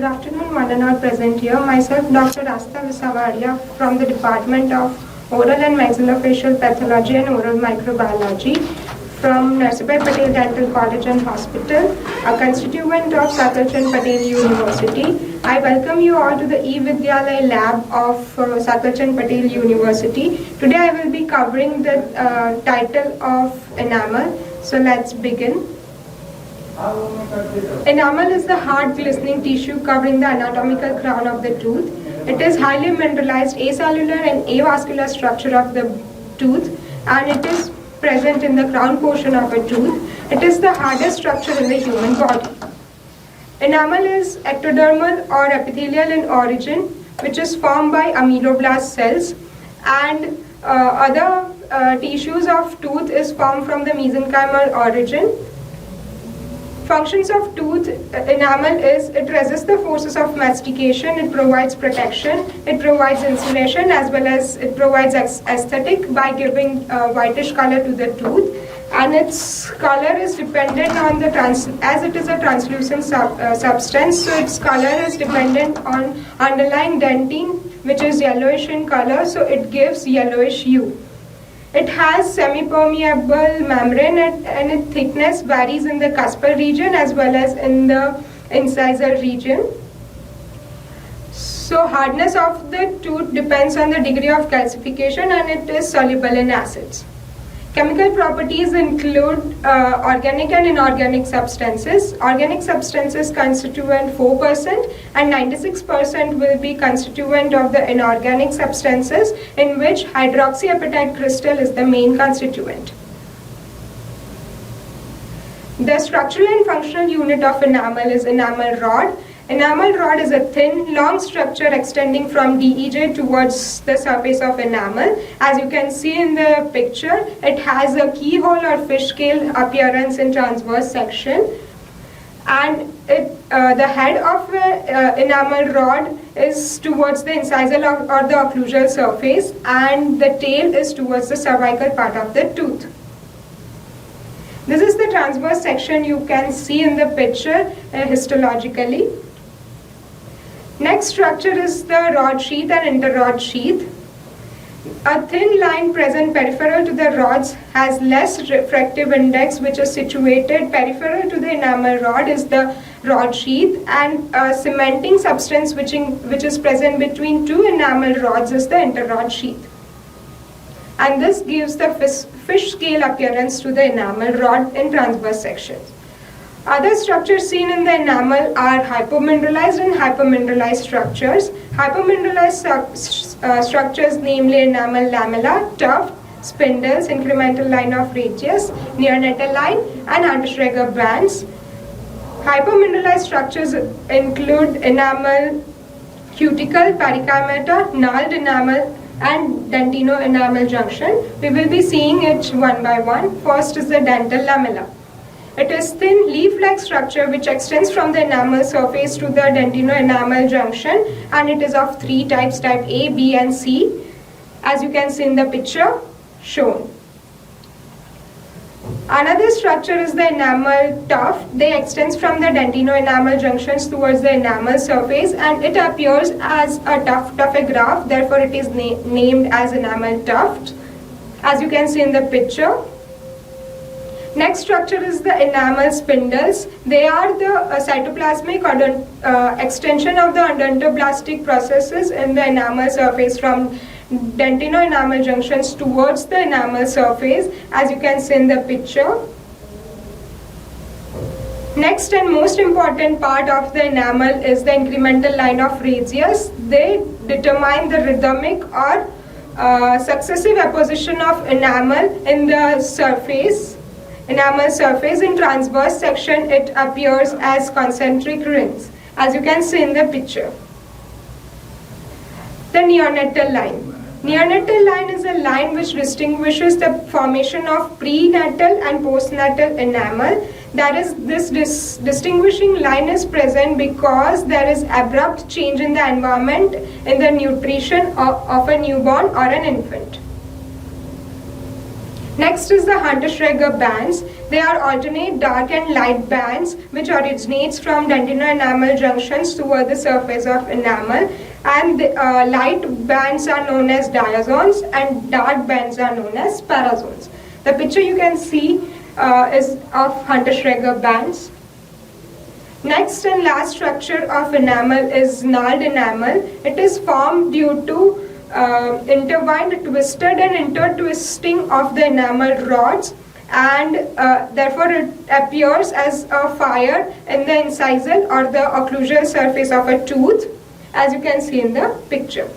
afternoon, Madanal present here. Myself, Dr. Asta Visavaria from the Department of Oral and Maxillofacial Pathology and Oral Microbiology from Narsibhai Patel Dental College and Hospital, a constituent of Sakalchand Patel University. I welcome you all to the e-Vidya lab of Sakalchand Patel University. Today I will be covering the title of Enamel. So let's begin. Enamel is the hard glistening tissue covering the anatomical crown of the tooth. It is highly mineralized acellular and avascular structure of the tooth, and it is present in the crown portion of a tooth. It is the hardest structure in the human body. Enamel is ectodermal or epithelial in origin, which is formed by ameloblast cells, and other tissues of tooth is formed from the mesenchymal origin. Functions of tooth enamel is it resists the forces of mastication, it provides protection, it provides insulation, as well as it provides aesthetic by giving whitish color to the tooth, and its color is dependent on the as it is a translucent substance, so its color is dependent on underlying dentine, which is yellowish in color, so it gives yellowish hue. It has semi-permeable membrane and its thickness varies in the cuspal region as well as in the incisor region. So hardness of the tooth depends on the degree of calcification, and it is soluble in acids. Chemical properties include organic and inorganic substances. Organic substances constituent 4% and 96% will be constituent of the inorganic substances, in which hydroxyapatite crystal is the main constituent. The structural and functional unit of enamel is enamel rod. Enamel rod is a thin, long structure extending from DEJ towards the surface of enamel. As you can see in the picture, it has a keyhole or fish scale appearance in transverse section. And the head of enamel rod is towards the incisal or the occlusal surface, and the tail is towards the cervical part of the tooth. This is the transverse section you can see in the picture histologically. Next structure is the rod sheath and interrod sheath. A thin line present peripheral to the rods has less refractive index, which is situated peripheral to the enamel rod is the rod sheath, and a cementing substance which is present between two enamel rods is the interrod sheath. And this gives the fish scale appearance to the enamel rod in transverse sections. Other structures seen in the enamel are hypomineralized and hypermineralized structures. Hypomineralized structures, namely enamel lamella, tuft, spindles, incremental line of radius, neonatal line, and Hunter-Schreger bands. Hypermineralized structures include enamel cuticle, pericymata, gnarled enamel, and dentino-enamel junction. We will be seeing it one by one. First is the dental lamella. It is thin leaf-like structure which extends from the enamel surface to the dentino-enamel junction, and it is of three types, type A, B, and C, as you can see in the picture shown. Another structure is the enamel tuft. They extends from the dentino-enamel junctions towards the enamel surface, and it appears as a tuft of a graft, therefore it is named as enamel tuft, as you can see in the picture. Next structure is the enamel spindles. They are the cytoplasmic extension of the odontoblastic processes in the enamel surface from dentino-enamel junctions towards the enamel surface, as you can see in the picture. Next and most important part of the enamel is the incremental line of radius. They determine the rhythmic or successive apposition of enamel in the surface. Enamel surface in transverse section, it appears as concentric rings, as you can see in the picture. The neonatal line. Neonatal line is a line which distinguishes the formation of prenatal and postnatal enamel. That is, this distinguishing line is present because there is abrupt change in the environment in the nutrition of a newborn or an infant. Next is the Hunter-Schreger bands. They are alternate dark and light bands which originates from dentino-enamel junctions toward the surface of enamel, and the light bands are known as diazones and dark bands are known as parazones. The picture you can see is of Hunter-Schreger bands. Next and last structure of enamel is gnarled enamel. It is formed due to intertwined, twisted and intertwisting of the enamel rods, and therefore it appears as a fire in the incisal or the occlusal surface of a tooth, as you can see in the picture.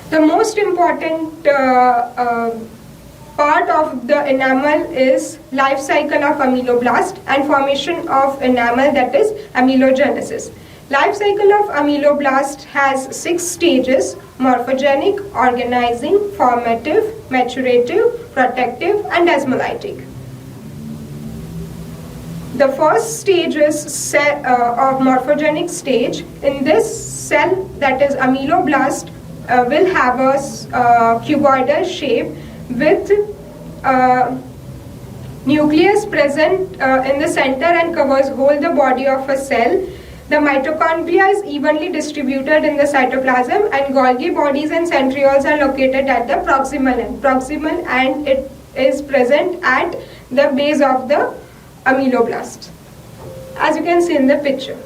The most important part of the enamel is life cycle of ameloblast and formation of enamel, that is amelogenesis. Life cycle of ameloblast has 6 stages: morphogenic, organizing, formative, maturative, protective and desmolytic. The first stage is of morphogenic stage. In this cell, that is ameloblast, will have a cuboidal shape with nucleus present in the center and covers whole the body of a cell. The mitochondria is evenly distributed in the cytoplasm, and Golgi bodies and centrioles are located at the proximal end. Proximal end, it is present at the base of the ameloblast, as you can see in the picture.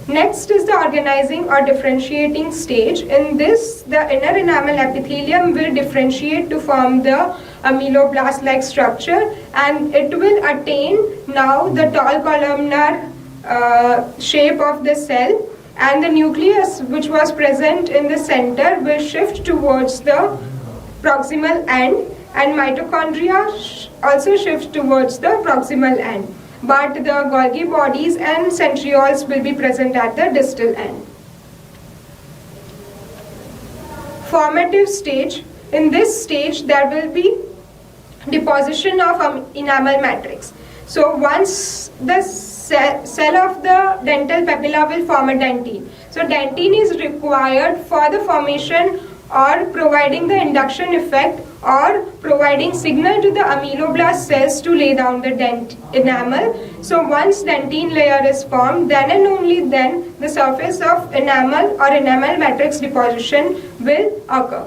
Next is the organizing or differentiating stage. In this, the inner enamel epithelium will differentiate to form the ameloblast-like structure, and it will attain now the tall columnar shape of the cell, and the nucleus which was present in the center will shift towards the proximal end, and mitochondria also shift towards the proximal end, but the Golgi bodies and centrioles will be present at the distal end. Formative stage. In this stage there will be deposition of enamel matrix. So once the cell of the dental papilla will form a dentine. So dentine is required for the formation or providing the induction effect or providing signal to the ameloblast cells to lay down the enamel. So once dentine layer is formed, then and only then the surface of enamel or enamel matrix deposition will occur.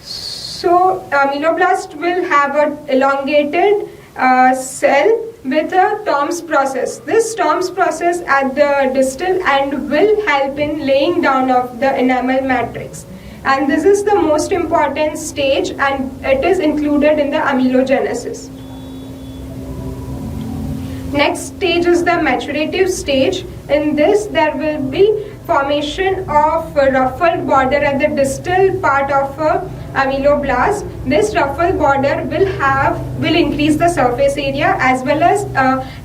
So ameloblast will have an elongated cell with a Tom's process. This Tom's process at the distal end will help in laying down of the enamel matrix. And this is the most important stage, and it is included in the amelogenesis. Next stage is the maturative stage. In this, there will be formation of a ruffled border at the distal part of a ameloblast. This ruffled border will increase the surface area as well as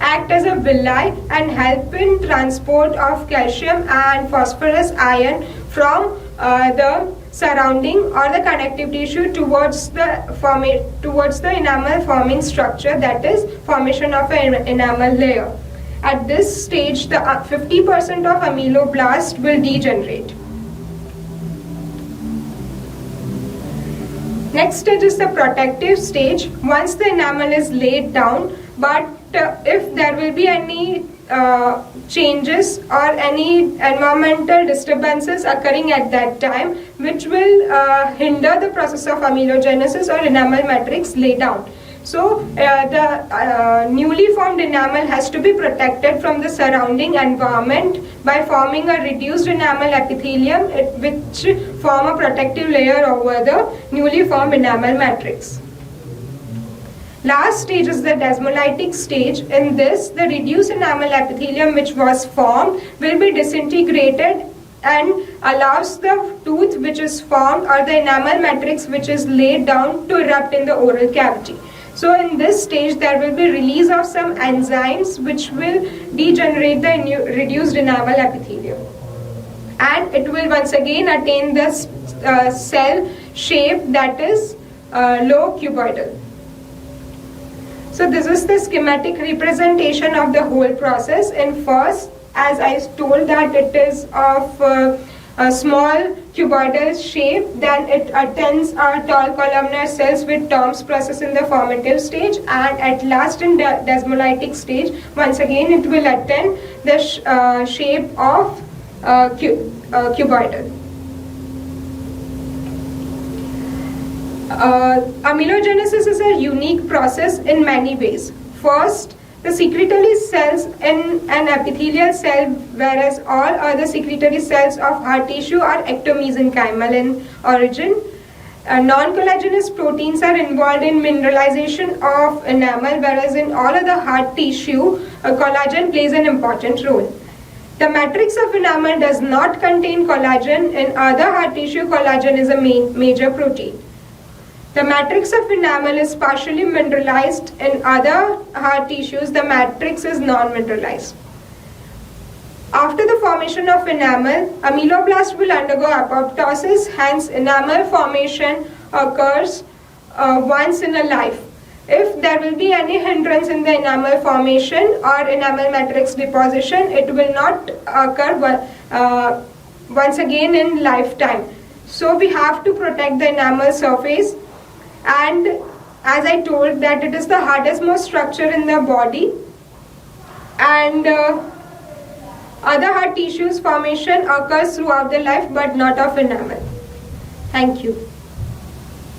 act as a villi and help in transport of calcium and phosphorus ion from the surrounding or the connective tissue towards the enamel forming structure, that is formation of an enamel layer. At this stage, the 50% of ameloblast will degenerate. Next stage is the protective stage. Once the enamel is laid down, but if there will be any changes or any environmental disturbances occurring at that time which will hinder the process of amelogenesis or enamel matrix lay down. So the newly formed enamel has to be protected from the surrounding environment by forming a reduced enamel epithelium which form a protective layer over the newly formed enamel matrix. Last stage is the desmolytic stage. In this, the reduced enamel epithelium which was formed will be disintegrated and allows the tooth which is formed or the enamel matrix which is laid down to erupt in the oral cavity. So in this stage, there will be release of some enzymes which will degenerate the reduced enamel epithelium, and it will once again attain the cell shape, that is low cuboidal. So this is the schematic representation of the whole process. And first, as I told that it is of a small cuboidal shape, then it attains our tall columnar cells with Tom's process in the formative stage, and at last in desmolytic stage, once again it will attain the shape of cuboidal. Amelogenesis is a unique process in many ways. First, the secretory cells in an epithelial cell, whereas all other secretory cells of heart tissue are ectomesenchymal in origin. Non-collagenous proteins are involved in mineralization of enamel, whereas in all other heart tissue, collagen plays an important role. The matrix of enamel does not contain collagen. In other heart tissue, collagen is a major protein. The matrix of enamel is partially mineralized. In other heart tissues, the matrix is non-mineralized. After the formation of enamel, ameloblast will undergo apoptosis, hence enamel formation occurs once in a life. If there will be any hindrance in the enamel formation or enamel matrix deposition, it will not occur once again in lifetime. So we have to protect the enamel surface. And as I told that it is the hardest most structure in the body, and other heart tissues formation occurs throughout the life but not of enamel. Thank you.